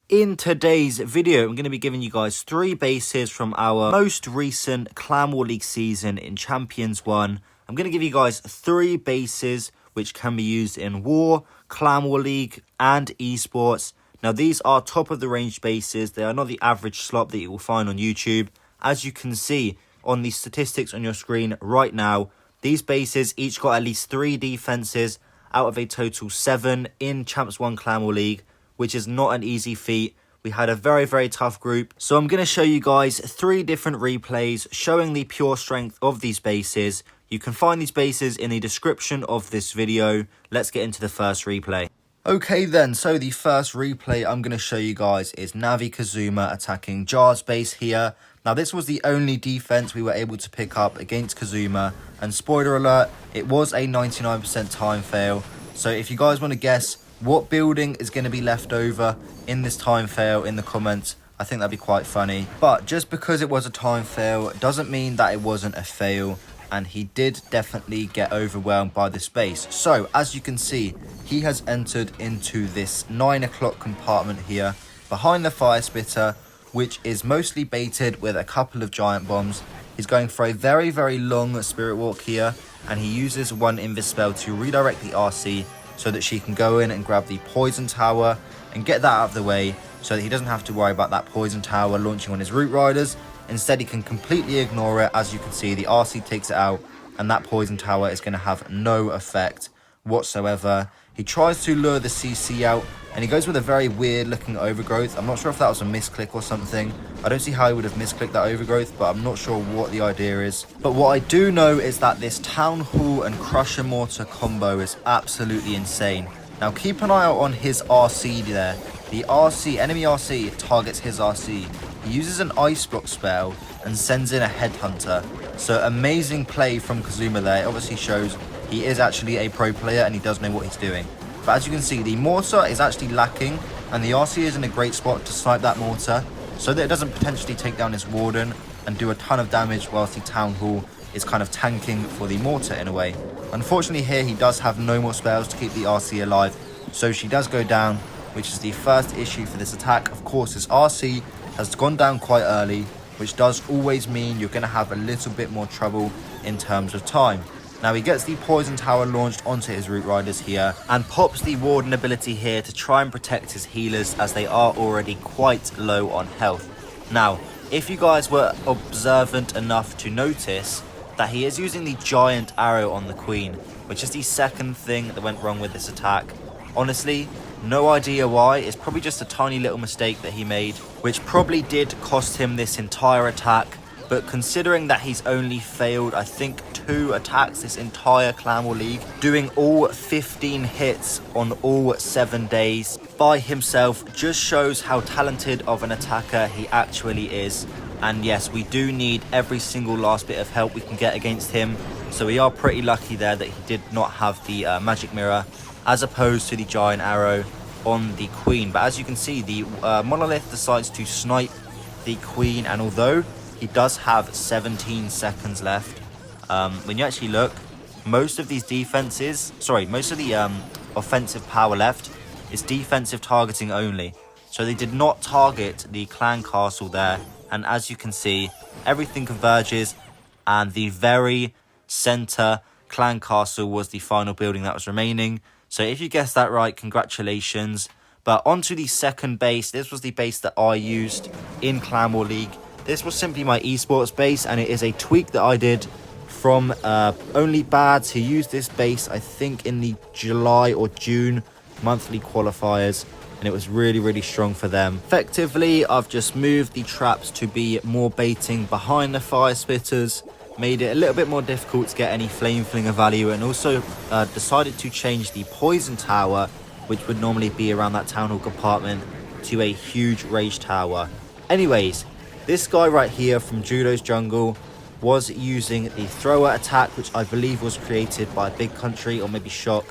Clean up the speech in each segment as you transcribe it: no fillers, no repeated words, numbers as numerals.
In today's video, I'm going to be giving you guys 3 bases from our most recent Clan War League season in Champions 1. I'm going to give you guys 3 bases which can be used in War, Clan War League and Esports. Now these are top of the range bases. They are not the average slot that you will find on YouTube. As you can see on the statistics on your screen right now, these bases each got at least 3 defenses out of a total 7 in Champs 1 Clan War League, which is not an easy feat. We had a very tough group. So I'm going to show you guys 3 different replays showing the pure strength of these bases. You can find these bases in the description of this video. Let's get into the first replay. Okay then, so the first replay I'm going to show you guys is Navi Kazuma attacking Jar's base here. Now this was the only defense we were able to pick up against Kazuma, and spoiler alert, it was a 99% time fail. So if you guys want to guess what building is going to be left over in this time fail in the comments, I think that'd be quite funny. But just because it was a time fail doesn't mean that it wasn't a fail, and he did definitely get overwhelmed by the space. So as you can see, he has entered into this 9 o'clock compartment here behind the fire spitter, which is mostly baited with a couple of giant bombs. He's going for a very long spirit walk here, and he uses one invis spell to redirect the RC so that she can go in and grab the poison tower and get that out of the way so that he doesn't have to worry about that poison tower launching on his root riders. Instead, he can completely ignore it. As you can see, the RC takes it out and that poison tower is going to have no effect whatsoever. He tries to lure the CC out and he goes with a very weird looking overgrowth. I'm not sure if that was a misclick or something. I don't see how he would have misclicked that overgrowth, but I'm not sure what the idea is. But what I do know is that this Town Hall and Crusher Mortar combo is absolutely insane. Now keep an eye out on his RC there. The RC, enemy RC targets his RC. He uses an ice block spell and sends in a headhunter. So amazing play from Kazuma there. It obviously shows he is actually a pro player and he does know what he's doing. But as you can see, the mortar is actually lacking and the RC is in a great spot to snipe that mortar so that it doesn't potentially take down his warden and do a ton of damage whilst the town hall is kind of tanking for the mortar in a way. Unfortunately here he does have no more spells to keep the RC alive, so she does go down, which is the first issue for this attack. Of course, his RC has gone down quite early, which does always mean you're going to have a little bit more trouble in terms of time. Now he gets the poison tower launched onto his root riders here and pops the warden ability here to try and protect his healers as they are already quite low on health. Now, if you guys were observant enough to notice that he is using the giant arrow on the queen, which is the second thing that went wrong with this attack. Honestly, no idea why. It's probably just a tiny little mistake that he made, which probably did cost him this entire attack. But considering that he's only failed, I think, 2 attacks this entire Clan War League, doing all 15 hits on all 7 days by himself just shows how talented of an attacker he actually is. And yes, we do need every single last bit of help we can get against him. So we are pretty lucky there that he did not have the magic mirror as opposed to the giant arrow on the queen. But as you can see, the monolith decides to snipe the queen, and although he does have 17 seconds left, when you actually look, most of the offensive power left is defensive targeting only. So they did not target the clan castle there, and as you can see, everything converges, and the very center clan castle was the final building that was remaining. So if you guessed that right, congratulations. But onto the second base. This was the base that I used in Clan War League. This was simply my esports base, and it is a tweak that I did from Only Bads, who used this base, I think, in the July or June monthly qualifiers, and it was really strong for them. Effectively, I've just moved the traps to be more baiting behind the fire spitters, made it a little bit more difficult to get any flame flinger value, and also decided to change the poison tower, which would normally be around that town hall compartment, to a huge rage tower. Anyways, this guy right here from Judo's Jungle was using the thrower attack, which I believe was created by Big Country or maybe Shock,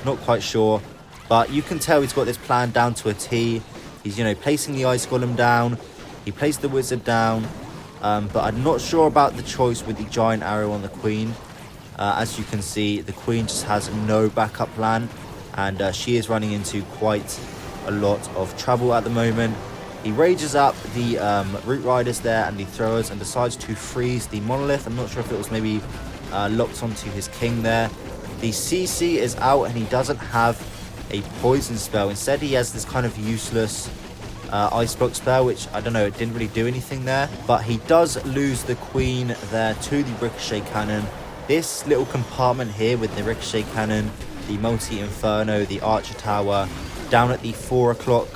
not quite sure. But you can tell he's got this plan down to a T. He's, placing the ice golem down. He placed the wizard down. But I'm not sure about the choice with the giant arrow on the queen. As you can see, the queen just has no backup plan, and she is running into quite a lot of trouble at the moment. He rages up the Root Riders there and the throwers and decides to freeze the Monolith. I'm not sure if it was maybe locked onto his king there. The CC is out and he doesn't have a poison spell. Instead, he has this kind of useless ice block spell, which I don't know, it didn't really do anything there. But he does lose the queen there to the ricochet cannon. This little compartment here with the ricochet cannon, the multi-inferno, the archer tower, down at the 4 o'clock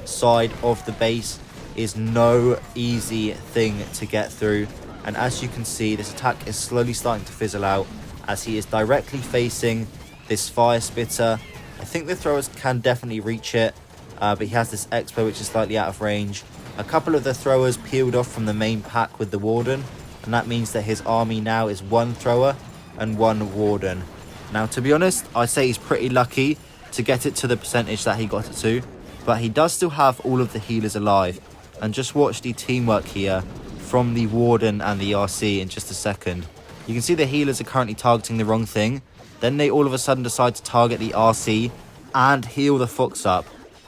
side of the base is no easy thing to get through. And as you can see, this attack is slowly starting to fizzle out as he is directly facing this fire spitter. I think the throwers can definitely reach it, but he has this expo which is slightly out of range. A couple of the throwers peeled off from the main pack with the warden, and that means that his army now is 1 thrower and 1 warden. Now, to be honest, I say he's pretty lucky to get it to the percentage that he got it to, but he does still have all of the healers alive. And just watch the teamwork here from the warden and the RC in just a second. You can see the healers are currently targeting the wrong thing. Then they all of a sudden decide to target the RC and heal the fox up.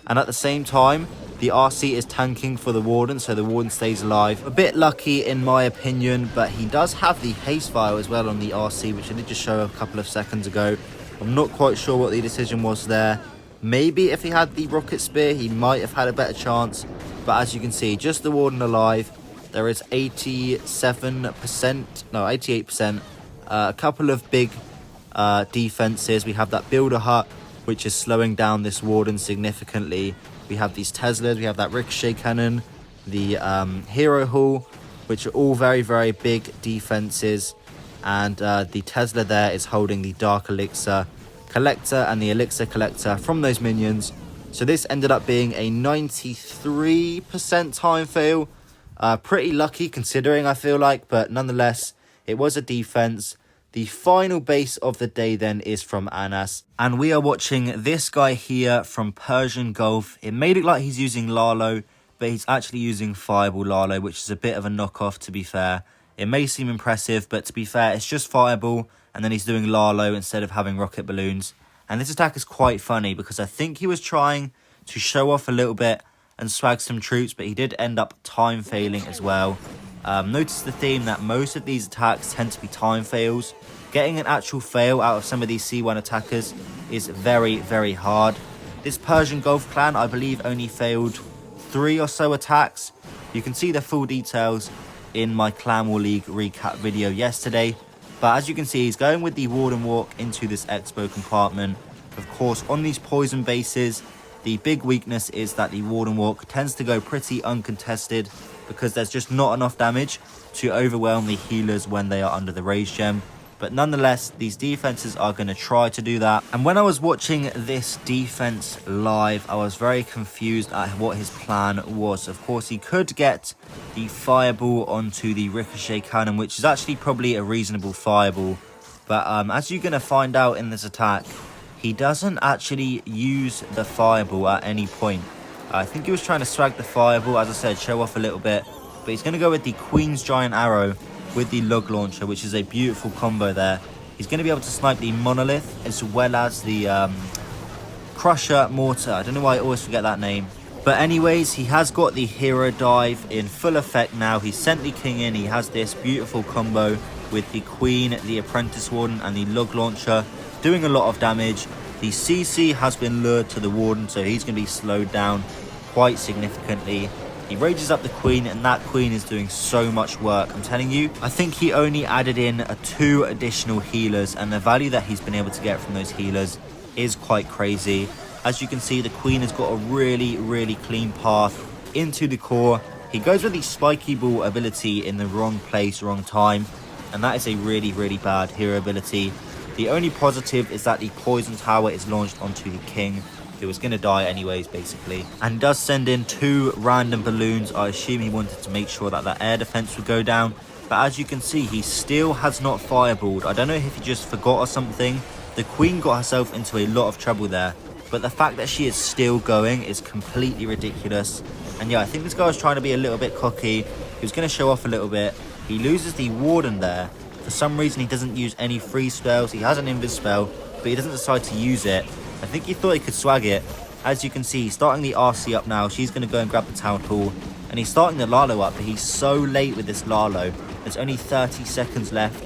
And at the same time, the RC is tanking for the warden, so the warden stays alive. A bit lucky in my opinion, but he does have the haste vial as well on the RC, which I did just show a couple of seconds ago. I'm not quite sure what the decision was there. Maybe if he had the rocket spear, he might have had a better chance. But as you can see, just the warden alive. There is 88%. A couple of big defenses. We have that builder hut, which is slowing down this warden significantly. We have these Teslas. We have that ricochet cannon, the hero hall, which are all very, very big defenses. And the Tesla there is holding the dark elixir collector and the elixir collector from those minions. So this ended up being a 93% time fail. Pretty lucky considering, I feel like, but nonetheless, it was a defense. The final base of the day then is from Anas, and we are watching this guy here from Persian Gulf. It made it like he's using Lalo, but he's actually using Fireball Lalo, which is a bit of a knockoff, to be fair. It may seem impressive, but to be fair, it's just Fireball, and then he's doing Lalo instead of having rocket balloons. And this attack is quite funny because I think he was trying to show off a little bit and swag some troops, but he did end up time failing as well. Notice the theme that most of these attacks tend to be time fails. Getting an actual fail out of some of these C1 attackers is very, very hard. This Persian Gulf clan, I believe, only failed 3 or so attacks. You can see the full details in my Clan War League recap video yesterday. But as you can see, he's going with the Warden Walk into this Expo compartment. Of course, on these poison bases, the big weakness is that the Warden Walk tends to go pretty uncontested because there's just not enough damage to overwhelm the healers when they are under the Rage Gem. But nonetheless, these defenses are going to try to do that. And when I was watching this defense live, I was very confused at what his plan was. Of course, he could get the fireball onto the ricochet cannon, which is actually probably a reasonable fireball. But as you're going to find out in this attack, he doesn't actually use the fireball at any point. I think he was trying to swag the fireball, as I said, show off a little bit. But he's going to go with the Queen's Giant Arrow with the log launcher, which is a beautiful combo there. He's going to be able to snipe the Monolith as well as the Crusher Mortar. I don't know why I always forget that name. But anyways, he has got the Hero Dive in full effect now. He sent the King in. He has this beautiful combo with the Queen, the Apprentice Warden and the log launcher, doing a lot of damage. The CC has been lured to the Warden, so he's going to be slowed down quite significantly. He rages up the Queen, and that Queen is doing so much work. I'm telling you, I think he only added in 2 additional healers, and the value that he's been able to get from those healers is quite crazy. As you can see, the Queen has got a really, really clean path into the core. He goes with the Spiky Ball ability in the wrong place, wrong time, and that is a really, really bad hero ability. The only positive is that the Poison Tower is launched onto the King, who was going to die anyways, basically. And does send in 2 random balloons. I assume he wanted to make sure that that air defense would go down. But as you can see, he still has not fireballed. I don't know if he just forgot or something. The Queen got herself into a lot of trouble there. But the fact that she is still going is completely ridiculous. And yeah, I think this guy was trying to be a little bit cocky. He was going to show off a little bit. He loses the Warden there. For some reason, he doesn't use any free spells. He has an invis spell, but he doesn't decide to use it. I think he thought he could swag it, As you can see, he's starting the RC up now. She's going to go and grab the Town Hall. And he's starting the Lalo up, but he's so late with this Lalo. There's only 30 seconds left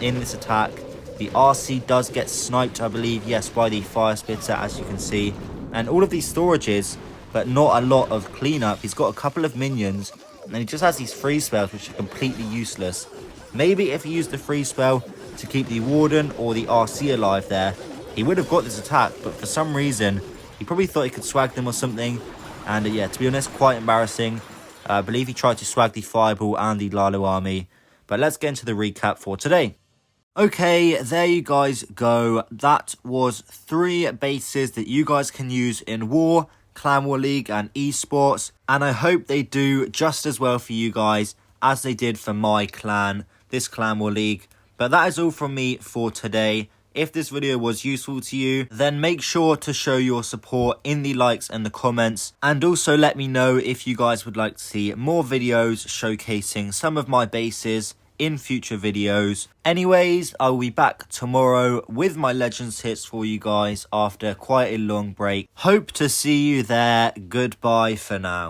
in this attack. The RC does get sniped, I believe, yes, by the Fire Spitter, as you can see. And all of these storages, but not a lot of cleanup. He's got a couple of minions, and he just has these freeze spells, which are completely useless. Maybe if he used the freeze spell to keep the Warden or the RC alive there, he would have got this attack, but for some reason, he probably thought he could swag them or something. And yeah, to be honest, quite embarrassing. I believe he tried to swag the Fireball and the Lalo army. But let's get into the recap for today. Okay, there you guys go. That was 3 bases that you guys can use in War, Clan War League and Esports. And I hope they do just as well for you guys as they did for my clan, this Clan War League. But that is all from me for today. If this video was useful to you, then make sure to show your support in the likes and the comments. And also let me know if you guys would like to see more videos showcasing some of my bases in future videos. Anyways, I will be back tomorrow with my Legends hits for you guys after quite a long break. Hope to see you there. Goodbye for now.